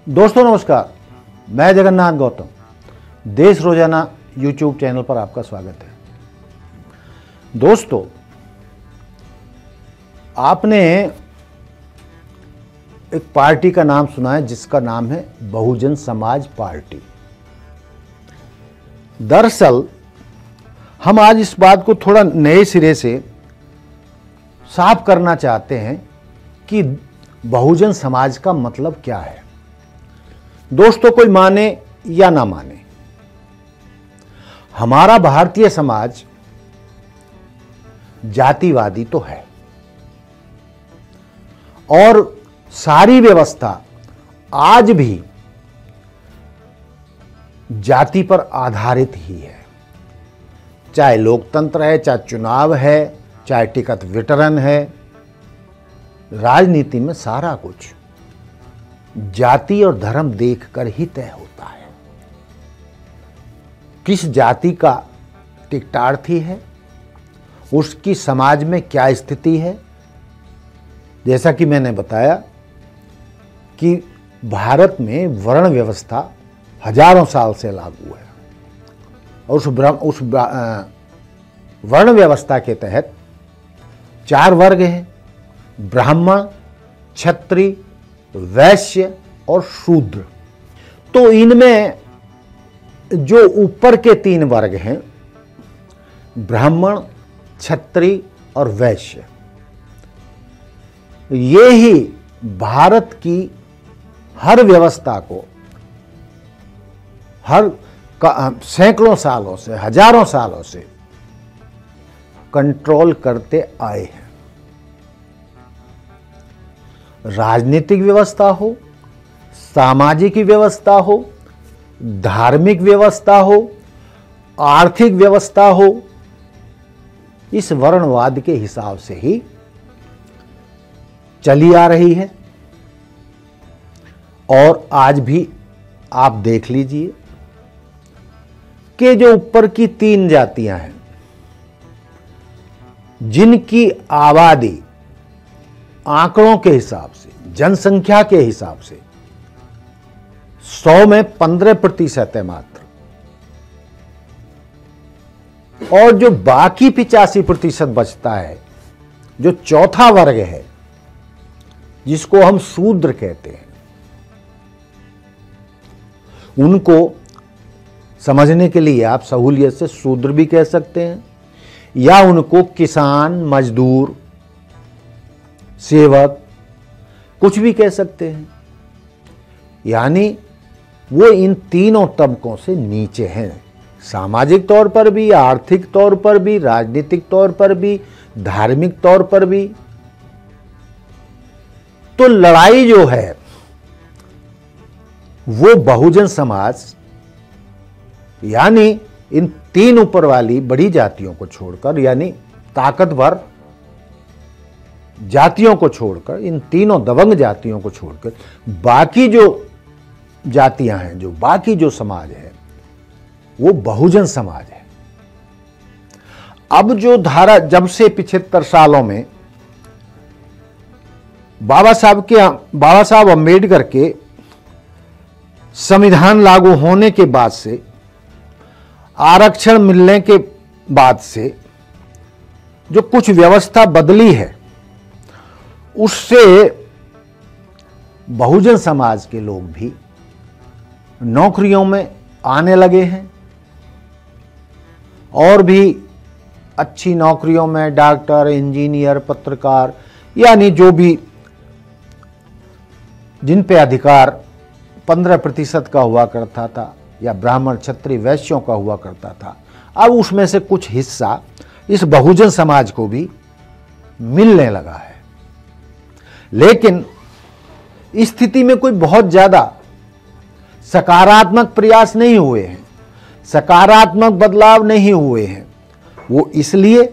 दोस्तों नमस्कार, मैं जगन्नाथ गौतम, देश रोजाना यूट्यूब चैनल पर आपका स्वागत है। दोस्तों, आपने एक पार्टी का नाम सुना है जिसका नाम है बहुजन समाज पार्टी। दरअसल हम आज इस बात को थोड़ा नए सिरे से साफ करना चाहते हैं कि बहुजन समाज का मतलब क्या है। दोस्तों, कोई माने या ना माने, हमारा भारतीय समाज जातिवादी तो है और सारी व्यवस्था आज भी जाति पर आधारित ही है। चाहे लोकतंत्र है, चाहे चुनाव है, चाहे टिकट वितरण है, राजनीति में सारा कुछ जाति और धर्म देखकर ही तय होता है। किस जाति का टिकटार्थी है, उसकी समाज में क्या स्थिति है। जैसा कि मैंने बताया कि भारत में वर्ण व्यवस्था हजारों साल से लागू है और उस वर्ण व्यवस्था के तहत 4 वर्ग हैं: ब्राह्मण, क्षत्रिय, वैश्य और शूद्र। तो इनमें जो ऊपर के 3 वर्ग हैं, ब्राह्मण, क्षत्रिय और वैश्य, ये ही भारत की हर व्यवस्था को सैकड़ों सालों से, हजारों सालों से कंट्रोल करते आए हैं। राजनीतिक व्यवस्था हो, सामाजिक व्यवस्था हो, धार्मिक व्यवस्था हो, आर्थिक व्यवस्था हो, इस वर्णवाद के हिसाब से ही चली आ रही है। और आज भी आप देख लीजिए कि जो ऊपर की 3 जातियां हैं, जिनकी आबादी आंकड़ों के हिसाब से, जनसंख्या के हिसाब से 100 में 15% है मात्र, और जो बाकी 85% बचता है, जो चौथा वर्ग है जिसको हम शूद्र कहते हैं, उनको समझने के लिए आप सहूलियत से शूद्र भी कह सकते हैं या उनको किसान, मजदूर, सेवक, कुछ भी कह सकते हैं। यानी वो इन तीनों तबकों से नीचे हैं, सामाजिक तौर पर भी, आर्थिक तौर पर भी, राजनीतिक तौर पर भी, धार्मिक तौर पर भी। तो लड़ाई जो है वो बहुजन समाज यानी इन 3 ऊपर वाली बड़ी जातियों को छोड़कर, यानी ताकतवर जातियों को छोड़कर, इन तीनों दबंग जातियों को छोड़कर बाकी जो जातियां हैं, जो बाकी जो समाज है, वो बहुजन समाज है। अब जो धारा जब से 75 सालों में बाबा साहब अम्बेडकर के संविधान लागू होने के बाद से, आरक्षण मिलने के बाद से जो कुछ व्यवस्था बदली है, उससे बहुजन समाज के लोग भी नौकरियों में आने लगे हैं और भी अच्छी नौकरियों में, डॉक्टर, इंजीनियर, पत्रकार, यानी जो भी जिन पे अधिकार 15% का हुआ करता था या ब्राह्मण, क्षत्रिय, वैश्यों का हुआ करता था, अब उसमें से कुछ हिस्सा इस बहुजन समाज को भी मिलने लगा है। लेकिन इस स्थिति में कोई बहुत ज्यादा सकारात्मक प्रयास नहीं हुए हैं, सकारात्मक बदलाव नहीं हुए हैं। वो इसलिए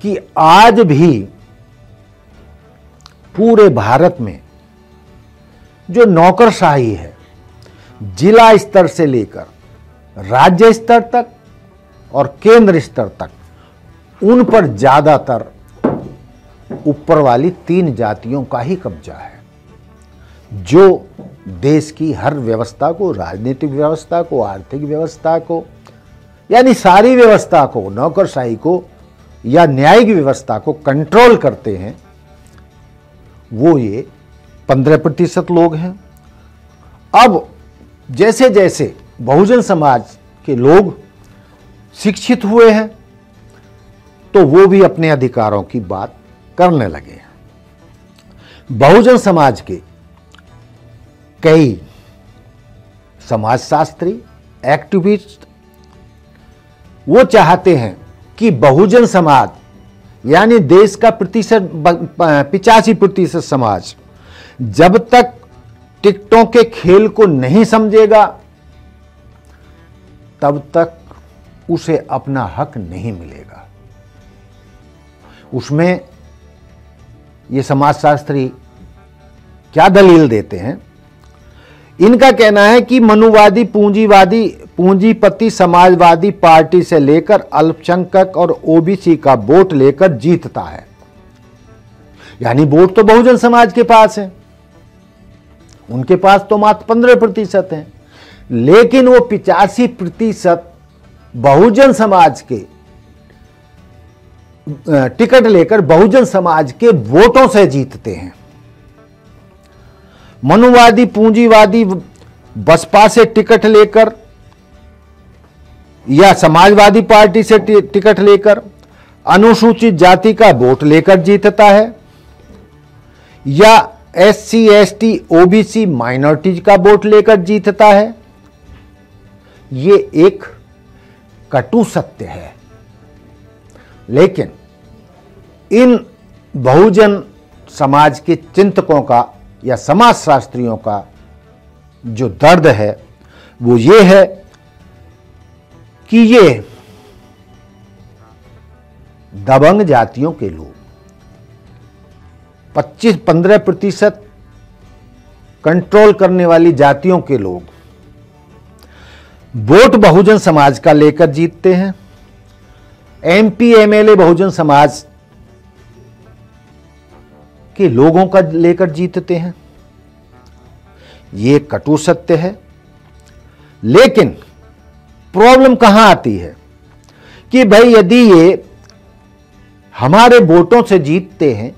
कि आज भी पूरे भारत में जो नौकरशाही है, जिला स्तर से लेकर राज्य स्तर तक और केंद्र स्तर तक, उन पर ज्यादातर ऊपर वाली 3 जातियों का ही कब्जा है। जो देश की हर व्यवस्था को, राजनीतिक व्यवस्था को, आर्थिक व्यवस्था को, यानी सारी व्यवस्था को, नौकरशाही को या न्यायिक व्यवस्था को कंट्रोल करते हैं, वो ये 15% लोग हैं। अब जैसे जैसे बहुजन समाज के लोग शिक्षित हुए हैं तो वो भी अपने अधिकारों की बात करने लगे हैं। बहुजन समाज के कई समाजशास्त्री, एक्टिविस्ट वो चाहते हैं कि बहुजन समाज यानी देश का 85% समाज जब तक टिकटों के खेल को नहीं समझेगा तब तक उसे अपना हक नहीं मिलेगा। उसमें ये समाजशास्त्री क्या दलील देते हैं? इनका कहना है कि मनुवादी, पूंजीवादी, पूंजीपति समाजवादी पार्टी से लेकर अल्पसंख्यक और ओबीसी का वोट लेकर जीतता है। यानी वोट तो बहुजन समाज के पास है, उनके पास तो मात्र 15% है, लेकिन वो 85% बहुजन समाज के टिकट लेकर बहुजन समाज के वोटों से जीतते हैं। मनुवादी, पूंजीवादी बसपा से टिकट लेकर या समाजवादी पार्टी से टिकट लेकर अनुसूचित जाति का वोट लेकर जीतता है, या SC, ST, OBC माइनॉरिटीज का वोट लेकर जीतता है। ये एक कटु सत्य है, लेकिन इन बहुजन समाज के चिंतकों का या समाजशास्त्रियों का जो दर्द है वो ये है कि ये दबंग जातियों के लोग 15% कंट्रोल करने वाली जातियों के लोग वोट बहुजन समाज का लेकर जीतते हैं। MP, MLA बहुजन समाज के लोगों का लेकर जीतते हैं। ये कटु सत्य है, लेकिन प्रॉब्लम कहां आती है कि भाई यदि ये हमारे वोटों से जीतते हैं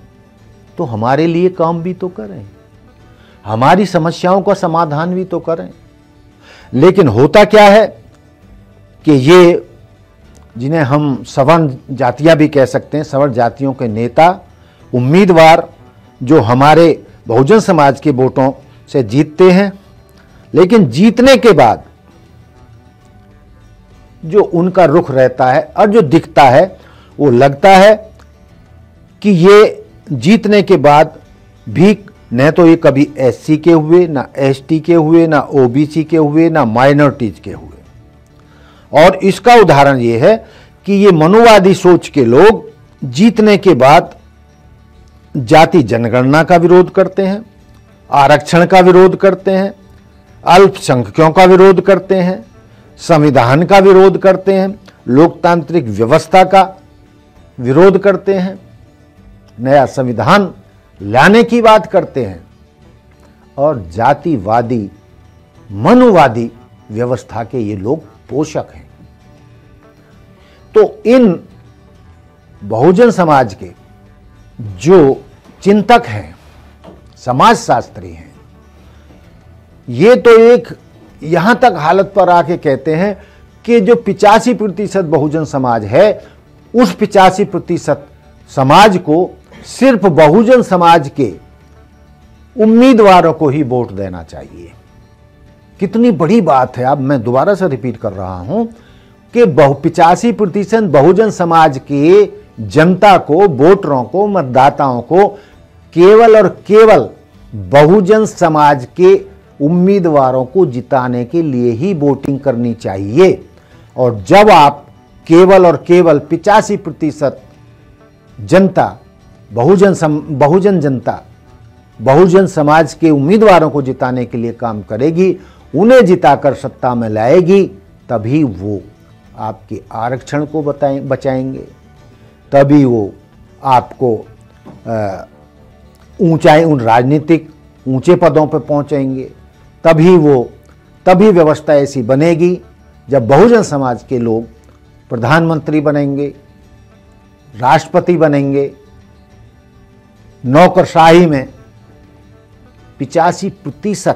तो हमारे लिए काम भी तो करें, हमारी समस्याओं का समाधान भी तो करें। लेकिन होता क्या है कि ये जिन्हें हम सवर्ण जातियां भी कह सकते हैं, सवर्ण जातियों के नेता, उम्मीदवार जो हमारे बहुजन समाज के वोटों से जीतते हैं, लेकिन जीतने के बाद जो उनका रुख रहता है और जो दिखता है वो लगता है कि ये जीतने के बाद भी न तो ये कभी SC के हुए, ना ST के हुए, ना OBC के हुए, ना माइनॉरिटीज के हुए। और इसका उदाहरण ये है कि ये मनुवादी सोच के लोग जीतने के बाद जाति जनगणना का विरोध करते हैं, आरक्षण का विरोध करते हैं, अल्पसंख्यकों का विरोध करते हैं, संविधान का विरोध करते हैं, लोकतांत्रिक व्यवस्था का विरोध करते हैं, नया संविधान लाने की बात करते हैं और जातिवादी, मनुवादी व्यवस्था के ये लोग पोषक हैं। तो इन बहुजन समाज के जो चिंतक हैं, समाजशास्त्री हैं, ये तो एक यहां तक हालत पर आके कहते हैं कि जो 85% बहुजन समाज है उस 85% समाज को सिर्फ बहुजन समाज के उम्मीदवारों को ही वोट देना चाहिए। कितनी बड़ी बात है। अब मैं दोबारा से रिपीट कर रहा हूं कि 85% बहुजन समाज के जनता को, वोटरों को, मतदाताओं को केवल और केवल बहुजन समाज के उम्मीदवारों को जिताने के लिए ही वोटिंग करनी चाहिए। और जब आप केवल और केवल 85% जनता, बहुजन जनता बहुजन समाज के उम्मीदवारों को जिताने के लिए काम करेगी, उन्हें जिताकर सत्ता में लाएगी, तभी वो आपके आरक्षण को बचाएंगे, तभी वो आपको ऊंचाई, उन राजनीतिक ऊंचे पदों पर पहुंचेंगे, तभी व्यवस्था ऐसी बनेगी जब बहुजन समाज के लोग प्रधानमंत्री बनेंगे, राष्ट्रपति बनेंगे। नौकरशाही में 85%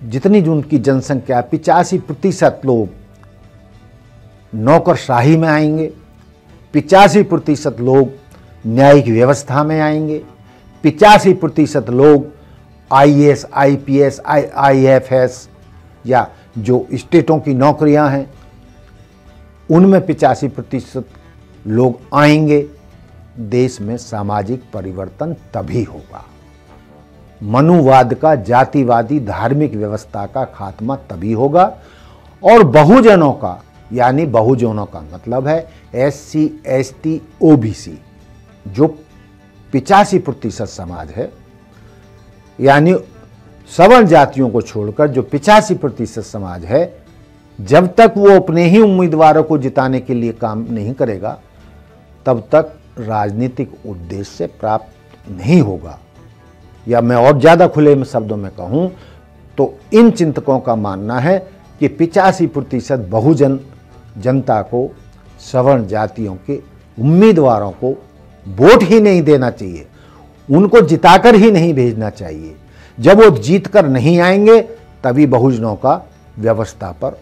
जितनी जो उनकी जनसंख्या 85% लोग नौकरशाही में आएंगे, 85% लोग न्यायिक व्यवस्था में आएंगे, 85% लोग IAS, IPS, IFS या जो स्टेटों की नौकरियां हैं उनमें 85% लोग आएंगे। देश में सामाजिक परिवर्तन तभी होगा। मनुवाद का, जातिवादी धार्मिक व्यवस्था का खात्मा तभी होगा और बहुजनों का, यानी बहुजनों का मतलब है SC, ST, OBC जो 85% समाज है, यानी सवर्ण जातियों को छोड़कर जो 85% समाज है, जब तक वो अपने ही उम्मीदवारों को जिताने के लिए काम नहीं करेगा तब तक राजनीतिक उद्देश्य प्राप्त नहीं होगा। या मैं और ज़्यादा खुले में शब्दों में कहूँ तो इन चिंतकों का मानना है कि 85% बहुजन जनता को, सवर्ण जातियों के उम्मीदवारों को वोट ही नहीं देना चाहिए, उनको जिताकर ही नहीं भेजना चाहिए। जब वो जीतकर नहीं आएंगे तभी बहुजनों का व्यवस्था पर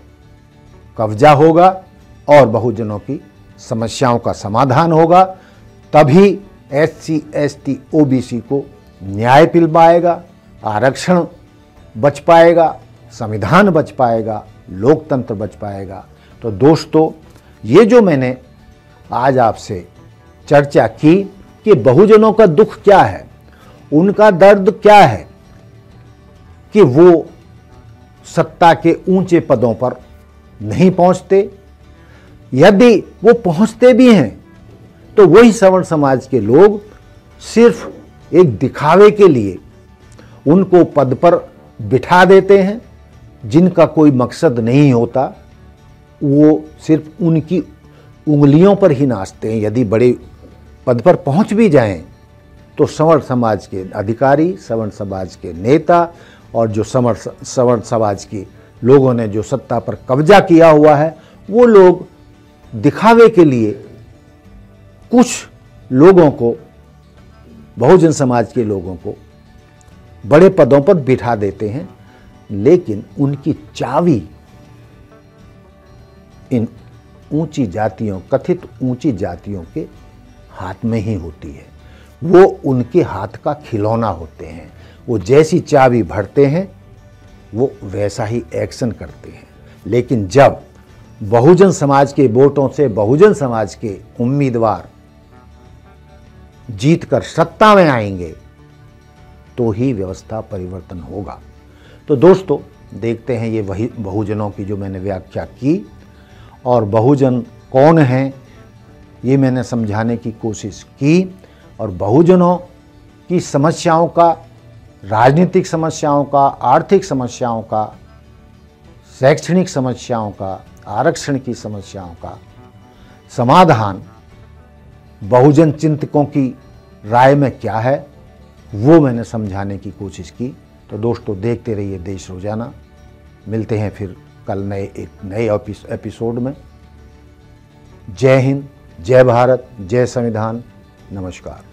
कब्जा होगा और बहुजनों की समस्याओं का समाधान होगा। तभी SC, ST, OBC को न्याय मिल पाएगा, आरक्षण बच पाएगा, संविधान बच पाएगा, लोकतंत्र बच पाएगा। तो दोस्तों, ये जो मैंने आज आपसे चर्चा की कि बहुजनों का दुख क्या है, उनका दर्द क्या है कि वो सत्ता के ऊंचे पदों पर नहीं पहुंचते, यदि वो पहुंचते भी हैं तो वही सवर्ण समाज के लोग सिर्फ एक दिखावे के लिए उनको पद पर बिठा देते हैं, जिनका कोई मकसद नहीं होता। वो सिर्फ उनकी उंगलियों पर ही नाचते हैं। यदि बड़े पद पर पहुंच भी जाएं तो सवर्ण समाज के अधिकारी, सवर्ण समाज के नेता और जो सवर्ण समाज के लोगों ने जो सत्ता पर कब्जा किया हुआ है, वो लोग दिखावे के लिए कुछ लोगों को, बहुजन समाज के लोगों को बड़े पदों पर बिठा देते हैं, लेकिन उनकी चाबी इन ऊंची जातियों, कथित ऊंची जातियों के हाथ में ही होती है। वो उनके हाथ का खिलौना होते हैं। वो जैसी चाबी भरते हैं वो वैसा ही एक्शन करते हैं। लेकिन जब बहुजन समाज के वोटों से बहुजन समाज के उम्मीदवार जीतकर सत्ता में आएंगे तो ही व्यवस्था परिवर्तन होगा। तो दोस्तों, देखते हैं ये वही बहुजनों की जो मैंने व्याख्या की और बहुजन कौन हैं ये मैंने समझाने की कोशिश की, और बहुजनों की समस्याओं का, राजनीतिक समस्याओं का, आर्थिक समस्याओं का, शैक्षणिक समस्याओं का, आरक्षण की समस्याओं का समाधान बहुजन चिंतकों की राय में क्या है वो मैंने समझाने की कोशिश की। तो दोस्तों, देखते रहिए देश रोजाना। मिलते हैं फिर कल एक नए एपिसोड में। जय हिंद, जय भारत, जय संविधान, नमस्कार।